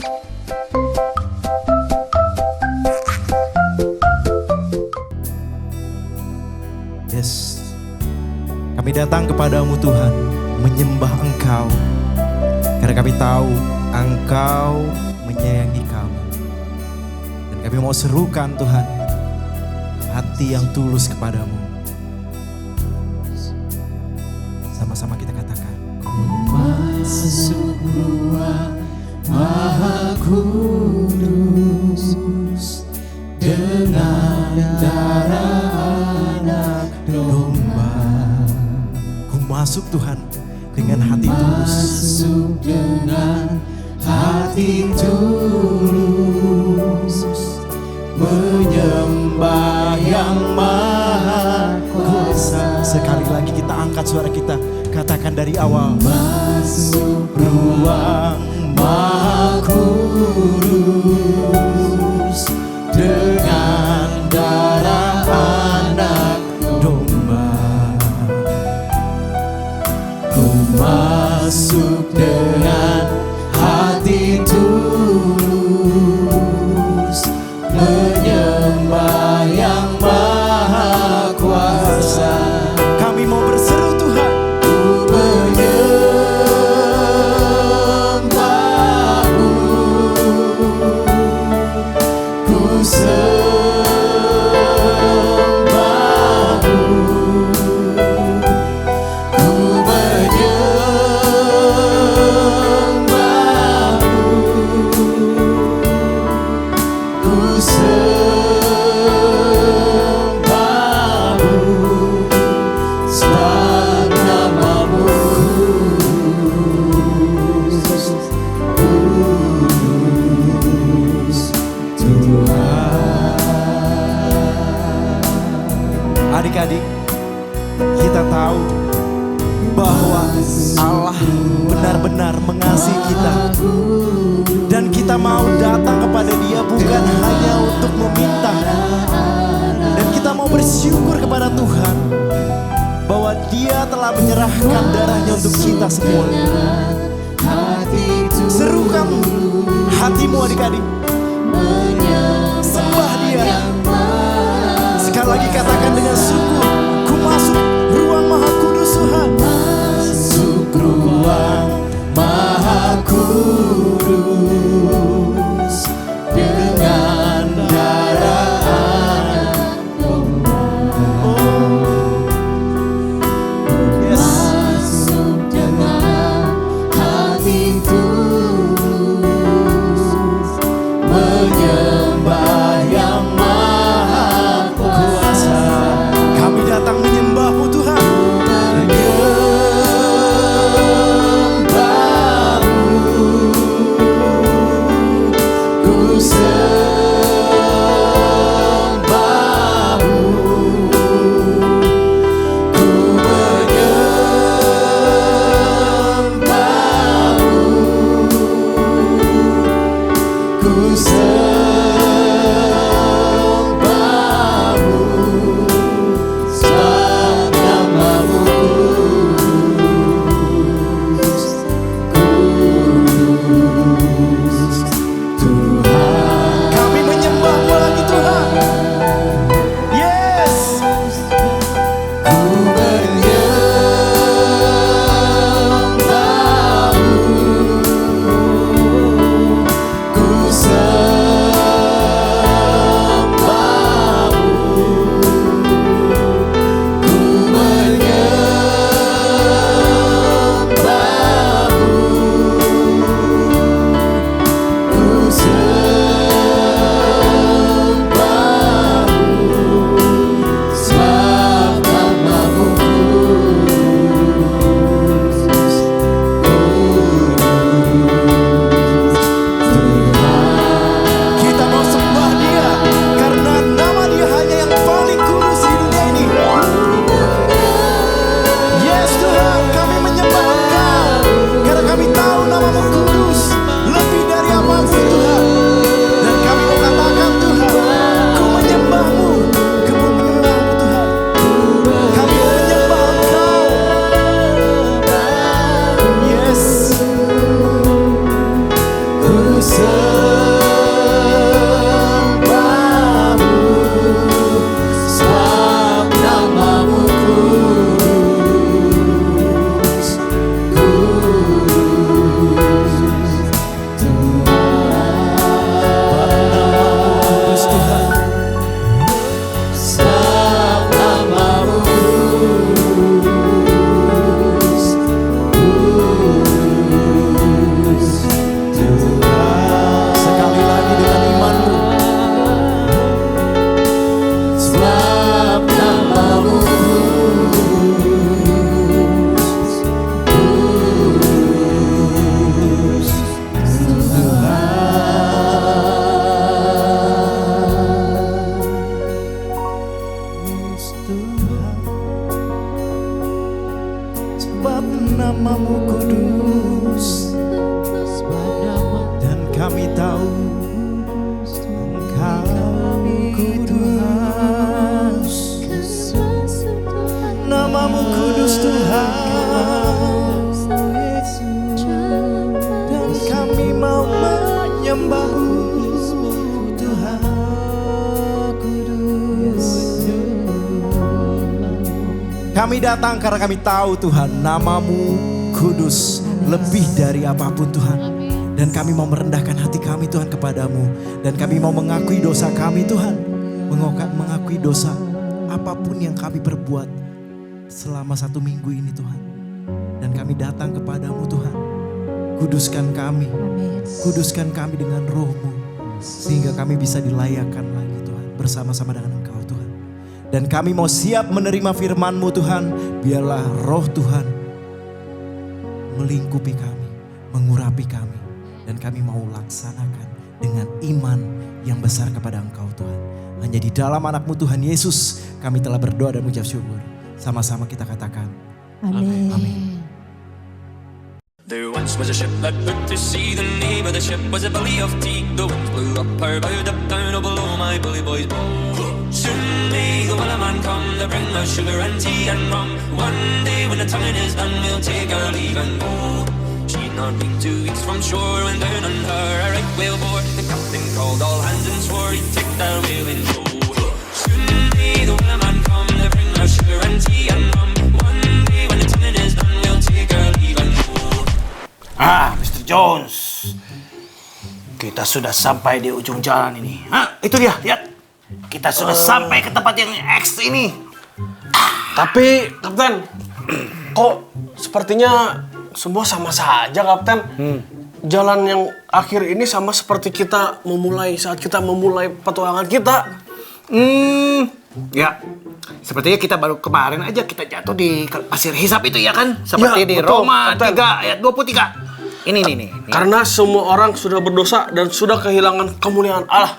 Yes, kami datang kepadamu Tuhan, menyembah Engkau, karena kami tahu Engkau menyayangi kami. Dan kami mau serukan Tuhan, hati yang tulus kepadamu. Sama-sama kita katakan, masuk ruang Maha Kudus dengan darah anak domba. ku masuk Tuhan dengan hati tulus. Masuk dengan hati tulus, menyembah yang Maha Kuasa. Sekali lagi kita angkat suara kita, katakan dari awal. Masuk ruang Maha Kudus dengan darah anak domba. Ku masuk dengan hati tulus, menyembah yang Maha Kuasa. Kami mau berseru Tuhan, adik-adik, kita tahu bahwa Allah benar-benar mengasihi kita. Dan kita mau datang kepada Dia bukan hanya untuk meminta. Dan kita mau bersyukur kepada Tuhan bahwa Dia telah menyerahkan darahnya untuk kita semua. Serukan hatimu adik-adik, sembah Dia. Sekali lagi katakan dengan syukur, ku masuk ruang Maha Kudus Tuhan. Masuk ruang Maha Kudus dengan darah anak domba. Masuk dengan hati tulus, menyembah yang Maha Kuasa. Kami datang menyembah-Mu Tuhan. Ku kami tahu Engkau kudus, namamu kudus Tuhan, dan kami mau menyembahmu Tuhan. Kami datang karena kami tahu Tuhan, namamu kudus lebih dari apapun Tuhan. Dan kami mau merendahkan hati kami Tuhan kepadamu. Dan kami mau mengakui dosa kami Tuhan. Mengakui dosa apapun yang kami perbuat selama 1 minggu ini Tuhan. Dan kami datang kepadamu Tuhan. Kuduskan kami. Kuduskan kami dengan roh-Mu. Sehingga kami bisa dilayakkan lagi Tuhan. Bersama-sama dengan Engkau Tuhan. Dan kami mau siap menerima firman-Mu Tuhan. Biarlah roh Tuhan melingkupi kami, mengurapi kami. Dan kami mau laksanakan dengan iman yang besar kepada Engkau Tuhan. Hanya di dalam anak-Mu Tuhan Yesus kami telah berdoa dan mengucap syukur. Sama-sama kita katakan Amin. Amin. There once was a ship that put to sea. The name of the ship was a belly of tea. The winds blew up her bow, up down, oh below my bully boys bow. Soon may the wellerman come to bring us sugar and tea and rum. One day when the tonguing is done, we'll take our leave and go. She'd not been 2 weeks from shore when down on her a right whale bore. The captain called all hands and swore he'd take that whale in tow. Soon may the wellerman come to bring us sugar and tea and rum. One day when the tonguing is done, we'll take our leave and go. Mr. Jones, kita sudah sampai di ujung jalan ini. Itu dia, lihat. Kita sudah sampai ke tempat yang X ini. Tapi, Kapten, kok sepertinya semua sama saja, Kapten. Jalan yang akhir ini sama seperti kita saat kita memulai petualangan kita. Ya, sepertinya kita baru kemarin aja kita jatuh di pasir hisap itu ya kan? Seperti Ya, di betul, Roma Kapten. 3 ayat 23. Ini nih. Karena semua orang sudah berdosa dan sudah kehilangan kemuliaan Allah.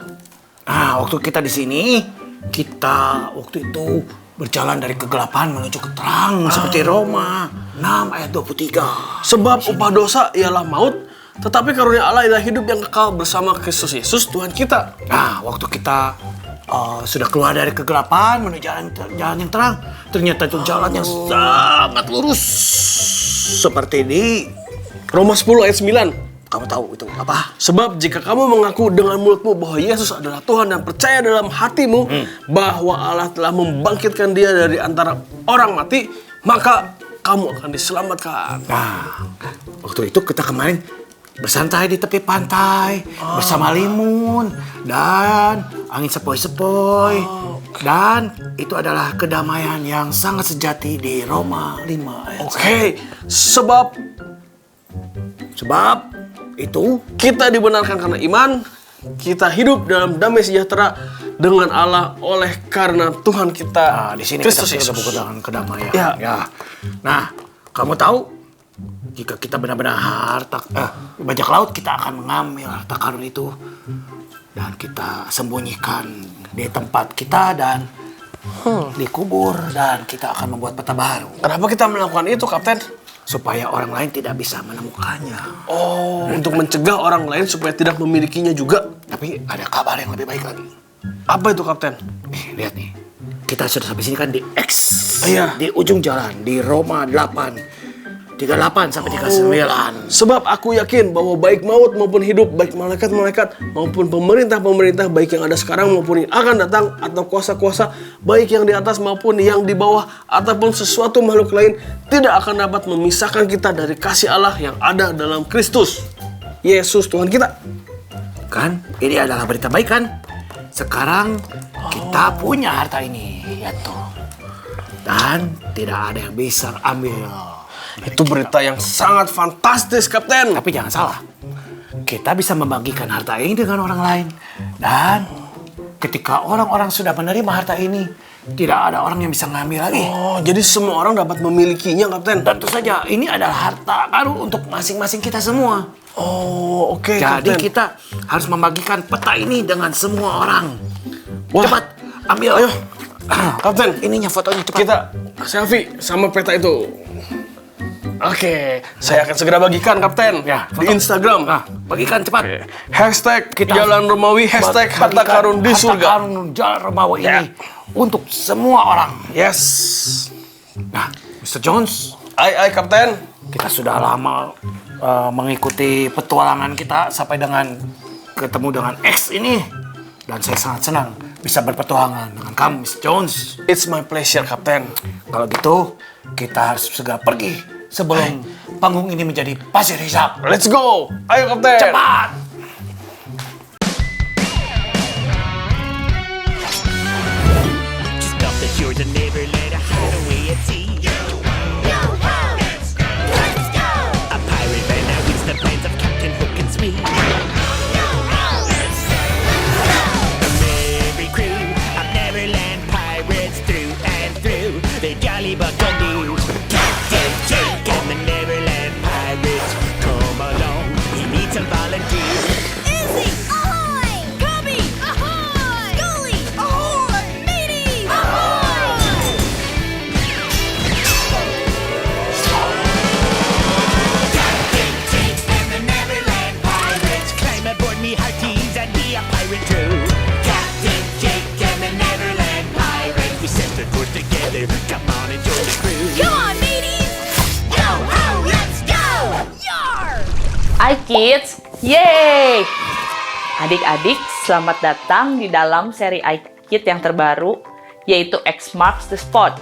Waktu kita di sini, kita waktu itu berjalan dari kegelapan menuju ke terang seperti Roma 6 ayat 23. Sebab upah dosa ialah maut, tetapi karunia Allah ialah hidup yang kekal bersama Kristus Yesus Tuhan kita. Waktu kita sudah keluar dari kegelapan menuju jalan yang terang, ternyata itu jalan yang sangat lurus seperti di Roma 10 ayat 9. Kamu tahu itu apa? Sebab jika kamu mengaku dengan mulutmu bahwa Yesus adalah Tuhan dan percaya dalam hatimu bahwa Allah telah membangkitkan dia dari antara orang mati, maka kamu akan diselamatkan. Waktu itu kita kemarin bersantai di tepi pantai bersama limun dan angin sepoi-sepoi. Dan itu adalah kedamaian yang sangat sejati di Roma 5 ayat. Oke, sebab itu kita dibenarkan karena iman, kita hidup dalam damai sejahtera dengan Allah oleh karena Tuhan kita di sini Kristus kita Yesus. sudah dengan kedamaian. Ya. Nah, kamu tahu jika kita benar-benar bajak laut, kita akan mengambil harta karun itu dan kita sembunyikan di tempat kita dan dikubur, dan kita akan membuat peta baru. Kenapa kita melakukan itu, Kapten? Supaya orang lain tidak bisa menemukannya. Untuk mencegah orang lain supaya tidak memilikinya juga. Tapi ada kabar yang lebih baik lagi. Apa itu, Kapten? Lihat nih. Kita sudah sampai sini kan di X. Iya. Di ujung jalan. Di Roma 8. 38 sampai 39. Sebab aku yakin bahwa baik maut maupun hidup, baik malaikat-malaikat maupun pemerintah-pemerintah, baik yang ada sekarang maupun yang akan datang, atau kuasa-kuasa, baik yang di atas maupun yang di bawah, ataupun sesuatu makhluk lain, tidak akan dapat memisahkan kita dari kasih Allah yang ada dalam Kristus Yesus Tuhan kita. Kan? Ini adalah berita baik kan? Sekarang kita punya harta ini. Ya toh. Dan tidak ada yang bisa ambil. Itu berita yang sangat fantastis, Kapten. Tapi jangan salah, kita bisa membagikan harta ini dengan orang lain. Dan ketika orang-orang sudah menerima harta ini, tidak ada orang yang bisa ngambil lagi. Jadi semua orang dapat memilikinya, Kapten. Tentu saja, ini adalah harta baru untuk masing-masing kita semua. Oke, Jadi Kapten. kita harus membagikan peta ini dengan semua orang. Wah. Cepat, ambil. Ayo, Kapten. Ininya fotonya cepat. Kita selfie sama peta itu. Oke, saya akan segera bagikan, Kapten. Ya, di foto. Instagram. Bagikan cepat. Hashtag Kita Jalan Romawi, hashtag harta Bagikan karun di harta surga. karun Jalan Romawi Ya. ini untuk semua orang. Yes. Nah, Mr. Jones, Ai Kapten. kita sudah lama mengikuti petualangan kita sampai dengan ketemu dengan X ini. Dan saya sangat senang bisa berpetualangan dengan kamu, Mr. Jones. It's my pleasure, Kapten. Kalau gitu, kita harus segera pergi sebelum panggung ini menjadi pasir hisap. Let's go. Ayo, Kapten. Cepat! Just off the shores of Neverland, a hideaway at sea. A pirate band that reads the plans of Captain Hook and Smee. The merry crew of Neverland pirates through and through. The jolly buccaneers, Captain Jake and the Neverland pirates. Come along, he needs some volunteers. Izzy, ahoy! Cubby, ahoy! Scully, ahoy! Matey, ahoy! Captain Jake and the Neverland pirates climb aboard me hearties and be a pirate too. Captain Jake and the Neverland pirates, we set the course together. Come on and join the crew. Come on, mateys! Yo ho, let's go! Yar! Hai kids, yeay! Adik-adik, selamat datang di dalam seri iKid yang terbaru, yaitu X Marks the Spot.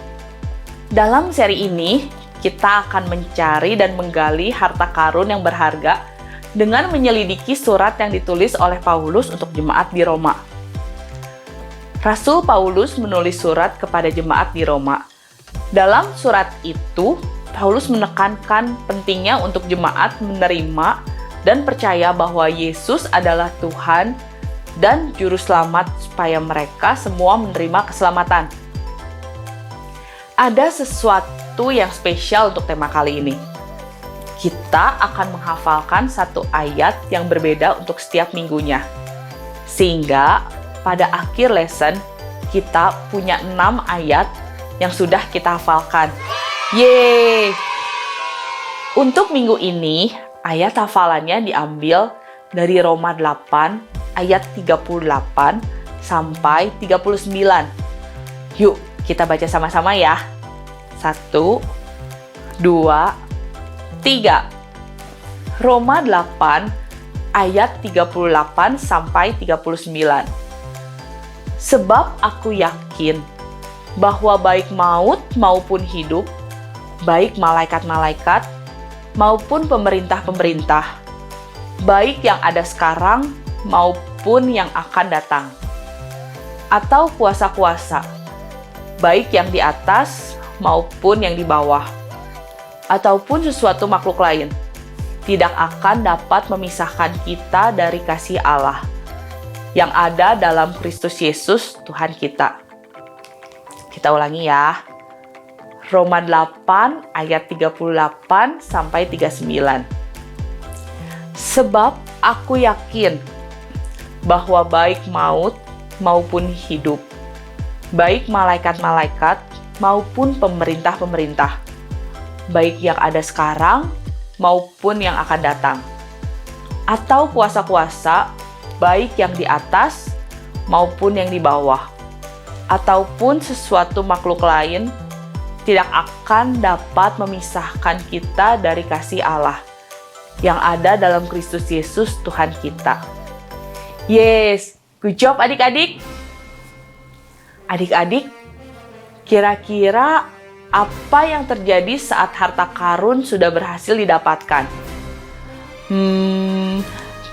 Dalam seri ini, kita akan mencari dan menggali harta karun yang berharga dengan menyelidiki surat yang ditulis oleh Paulus untuk jemaat di Roma. Rasul Paulus menulis surat kepada jemaat di Roma. Dalam surat itu, Paulus menekankan pentingnya untuk jemaat menerima dan percaya bahwa Yesus adalah Tuhan dan Juru Selamat supaya mereka semua menerima keselamatan. Ada sesuatu yang spesial untuk tema kali ini. Kita akan menghafalkan satu ayat yang berbeda untuk setiap minggunya. Sehingga pada akhir lesson kita punya 6 ayat yang sudah kita hafalkan. Yeay! Untuk minggu ini, ayat hafalannya diambil dari Roma 8 ayat 38 sampai 39. Yuk, kita baca sama-sama ya. 1, 2, 3. Roma 8 ayat 38 sampai 39. Sebab aku yakin bahwa baik maut maupun hidup, baik malaikat-malaikat maupun pemerintah-pemerintah, baik yang ada sekarang maupun yang akan datang, atau kuasa-kuasa, baik yang di atas maupun yang di bawah, ataupun sesuatu makhluk lain, tidak akan dapat memisahkan kita dari kasih Allah yang ada dalam Kristus Yesus Tuhan kita. Kita ulangi ya. Roma 8 ayat 38 sampai 39. Sebab aku yakin bahwa baik maut maupun hidup, baik malaikat-malaikat maupun pemerintah-pemerintah, baik yang ada sekarang maupun yang akan datang, atau kuasa-kuasa, baik yang di atas maupun yang di bawah, ataupun sesuatu makhluk lain, tidak akan dapat memisahkan kita dari kasih Allah yang ada dalam Kristus Yesus Tuhan kita. Yes, good job adik-adik. Adik-adik, kira-kira apa yang terjadi saat harta karun sudah berhasil didapatkan?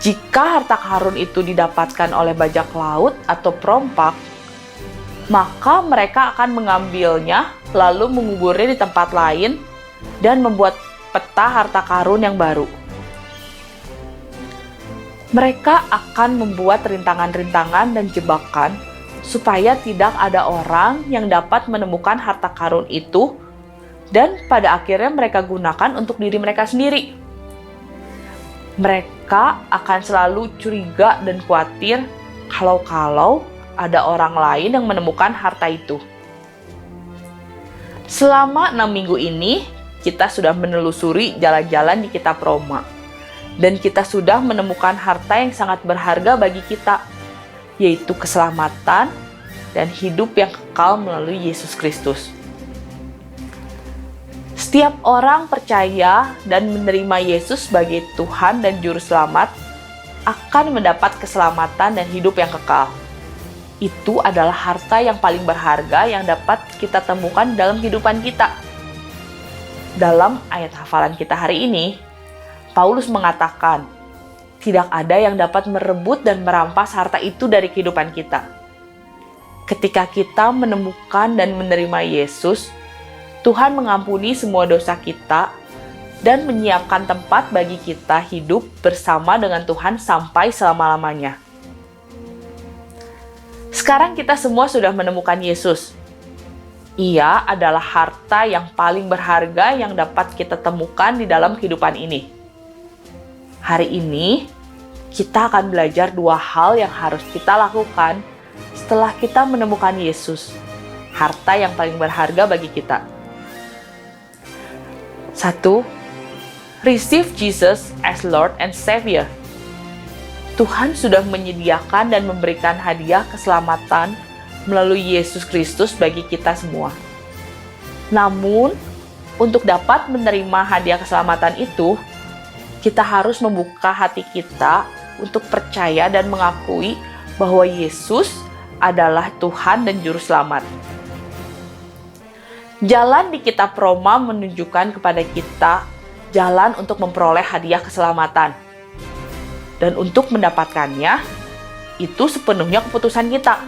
Jika harta karun itu didapatkan oleh bajak laut atau perompak, maka mereka akan mengambilnya lalu menguburnya di tempat lain dan membuat peta harta karun yang baru. Mereka akan membuat rintangan-rintangan dan jebakan supaya tidak ada orang yang dapat menemukan harta karun itu dan pada akhirnya mereka gunakan untuk diri mereka sendiri. Mereka akan selalu curiga dan khawatir kalau ada orang lain yang menemukan harta itu. Selama 6 minggu ini, kita sudah menelusuri jalan-jalan di kitab Roma. Dan kita sudah menemukan harta yang sangat berharga bagi kita, yaitu keselamatan dan hidup yang kekal melalui Yesus Kristus. Setiap orang percaya dan menerima Yesus sebagai Tuhan dan Juru Selamat akan mendapat keselamatan dan hidup yang kekal. Itu adalah harta yang paling berharga yang dapat kita temukan dalam kehidupan kita. Dalam ayat hafalan kita hari ini, Paulus mengatakan, tidak ada yang dapat merebut dan merampas harta itu dari kehidupan kita. Ketika kita menemukan dan menerima Yesus, Tuhan mengampuni semua dosa kita dan menyiapkan tempat bagi kita hidup bersama dengan Tuhan sampai selama-lamanya. Sekarang kita semua sudah menemukan Yesus. Ia adalah harta yang paling berharga yang dapat kita temukan di dalam kehidupan ini. Hari ini, kita akan belajar 2 hal yang harus kita lakukan setelah kita menemukan Yesus, harta yang paling berharga bagi kita. 1. Receive Jesus as Lord and Savior. Tuhan sudah menyediakan dan memberikan hadiah keselamatan melalui Yesus Kristus bagi kita semua. Namun, untuk dapat menerima hadiah keselamatan itu, kita harus membuka hati kita untuk percaya dan mengakui bahwa Yesus adalah Tuhan dan Juru Selamat. Jalan di kitab Roma menunjukkan kepada kita jalan untuk memperoleh hadiah keselamatan. Dan untuk mendapatkannya, itu sepenuhnya keputusan kita.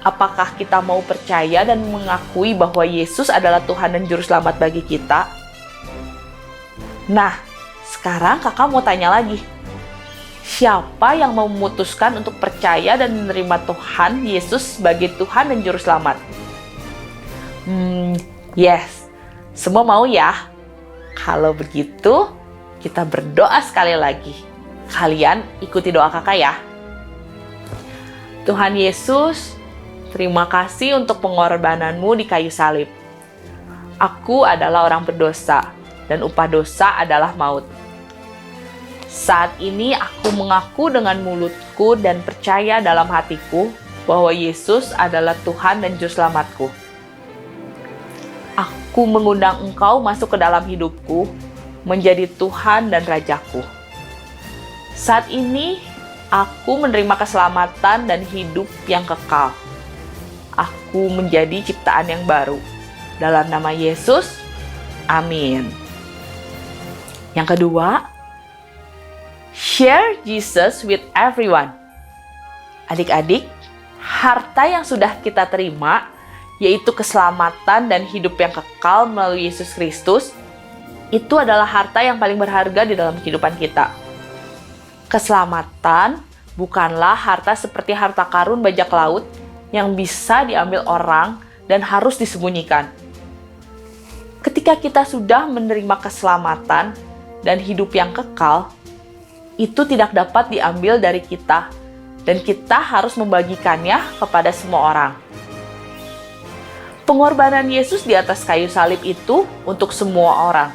Apakah kita mau percaya dan mengakui bahwa Yesus adalah Tuhan dan Juru Selamat bagi kita? Nah, sekarang kakak mau tanya lagi. Siapa yang mau memutuskan untuk percaya dan menerima Tuhan Yesus sebagai Tuhan dan Juru Selamat? Yes, semua mau ya? Kalau begitu, kita berdoa sekali lagi. Kalian ikuti doa kakak ya. Tuhan Yesus, terima kasih untuk pengorbananmu di kayu salib. Aku adalah orang berdosa, dan upah dosa adalah maut. Saat ini aku mengaku dengan mulutku dan percaya dalam hatiku bahwa Yesus adalah Tuhan dan Juru Selamatku. Aku mengundang Engkau masuk ke dalam hidupku, menjadi Tuhan dan Rajaku. Saat ini, aku menerima keselamatan dan hidup yang kekal. Aku menjadi ciptaan yang baru. Dalam nama Yesus, amin. Yang kedua, share Jesus with everyone. Adik-adik, harta yang sudah kita terima, yaitu keselamatan dan hidup yang kekal melalui Yesus Kristus, itu adalah harta yang paling berharga di dalam kehidupan kita. Keselamatan bukanlah harta seperti harta karun bajak laut yang bisa diambil orang dan harus disembunyikan. Ketika kita sudah menerima keselamatan dan hidup yang kekal, itu tidak dapat diambil dari kita, dan kita harus membagikannya kepada semua orang. Pengorbanan Yesus di atas kayu salib itu untuk semua orang.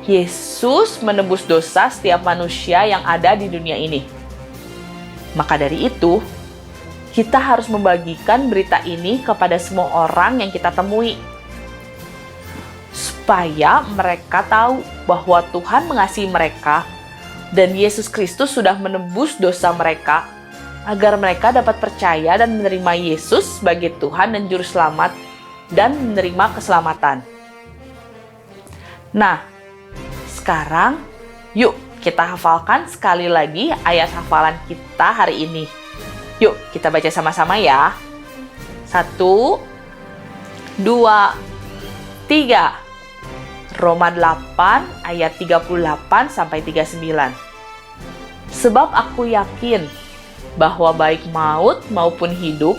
Yesus menebus dosa setiap manusia yang ada di dunia ini. Maka dari itu, kita harus membagikan berita ini kepada semua orang yang kita temui, supaya mereka tahu bahwa Tuhan mengasihi mereka dan Yesus Kristus sudah menebus dosa mereka, agar mereka dapat percaya dan menerima Yesus sebagai Tuhan dan Juru Selamat dan menerima keselamatan. Nah, sekarang yuk kita hafalkan sekali lagi ayat hafalan kita hari ini. Yuk kita baca sama-sama ya. 1, 2, 3. Roma 8 ayat 38 sampai 39. Sebab aku yakin bahwa baik maut maupun hidup,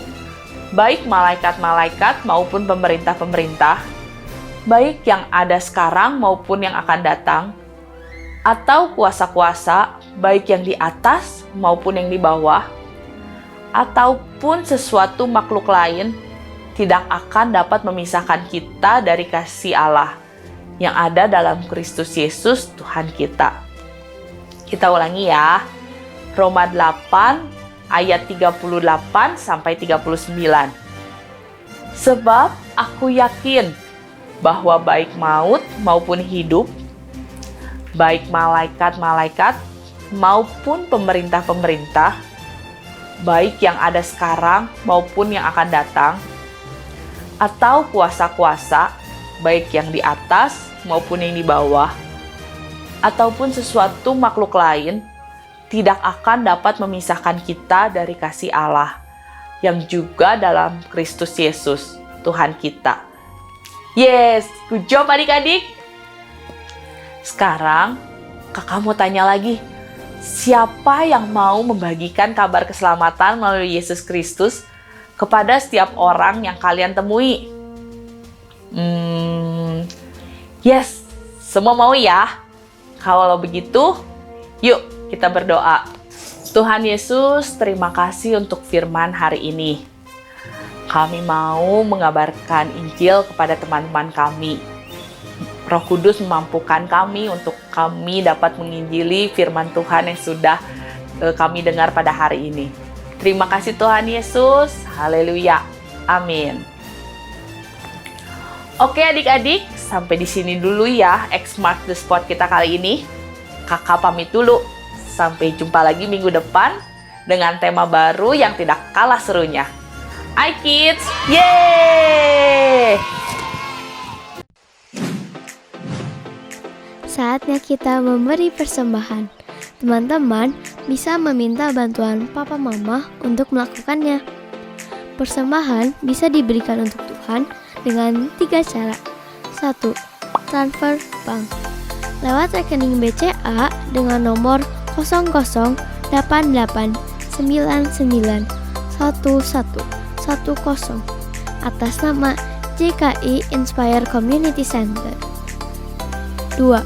baik malaikat-malaikat maupun pemerintah-pemerintah, baik yang ada sekarang maupun yang akan datang, atau kuasa-kuasa, baik yang di atas maupun yang di bawah, ataupun sesuatu makhluk lain, tidak akan dapat memisahkan kita dari kasih Allah yang ada dalam Kristus Yesus Tuhan kita. Kita ulangi ya. Roma 8 ayat 38 sampai 39. Sebab aku yakin bahwa baik maut maupun hidup, baik malaikat-malaikat maupun pemerintah-pemerintah, baik yang ada sekarang maupun yang akan datang, atau kuasa-kuasa, baik yang di atas maupun yang di bawah, ataupun sesuatu makhluk lain, tidak akan dapat memisahkan kita dari kasih Allah yang juga dalam Kristus Yesus, Tuhan kita. Yes, good job adik-adik. Sekarang, kakak mau tanya lagi, siapa yang mau membagikan kabar keselamatan melalui Yesus Kristus kepada setiap orang yang kalian temui? Yes, semua mau ya? Kalau begitu, yuk kita berdoa. Tuhan Yesus, terima kasih untuk firman hari ini. Kami mau mengabarkan Injil kepada teman-teman kami. Roh Kudus memampukan kami untuk kami dapat menginjili firman Tuhan yang sudah kami dengar pada hari ini. Terima kasih Tuhan Yesus. Haleluya. Amin. Oke adik-adik, sampai di sini dulu ya X Mark the Spot kita kali ini. Kakak pamit dulu. Sampai jumpa lagi minggu depan dengan tema baru yang tidak kalah serunya. iKids, yeay! Saatnya kita memberi persembahan. Teman-teman bisa meminta bantuan papa mama untuk melakukannya. Persembahan bisa diberikan untuk Tuhan dengan 3 cara. 1. Transfer bank. Lewat rekening BCA dengan nomor 0088991110 atas nama JKI Inspire Community Center. 2.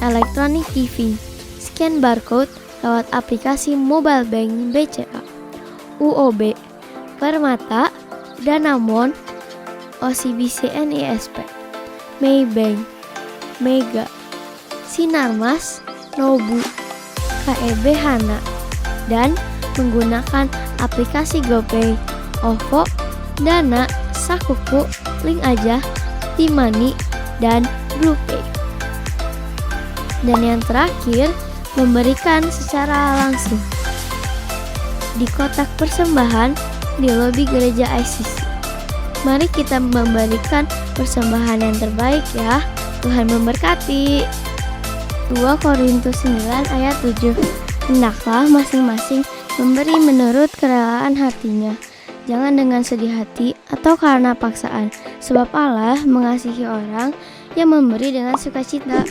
Electronic giving. Scan barcode lewat aplikasi mobile bank BCA, UOB, Permata, Danamon, OCBC NISP, Maybank, Mega, Sinarmas, Nobu, KEB Hana, dan menggunakan aplikasi GoPay, OVO, Dana, Sakuku, Link Aja, T-Money, dan BluePay. Dan yang terakhir, memberikan secara langsung di kotak persembahan di lobi gereja ICC. Mari kita memberikan persembahan yang terbaik ya. Tuhan memberkati. 2 Korintus 9 ayat 7. Hendaklah masing-masing memberi menurut kerelaan hatinya, jangan dengan sedih hati atau karena paksaan, sebab Allah mengasihi orang yang memberi dengan sukacita.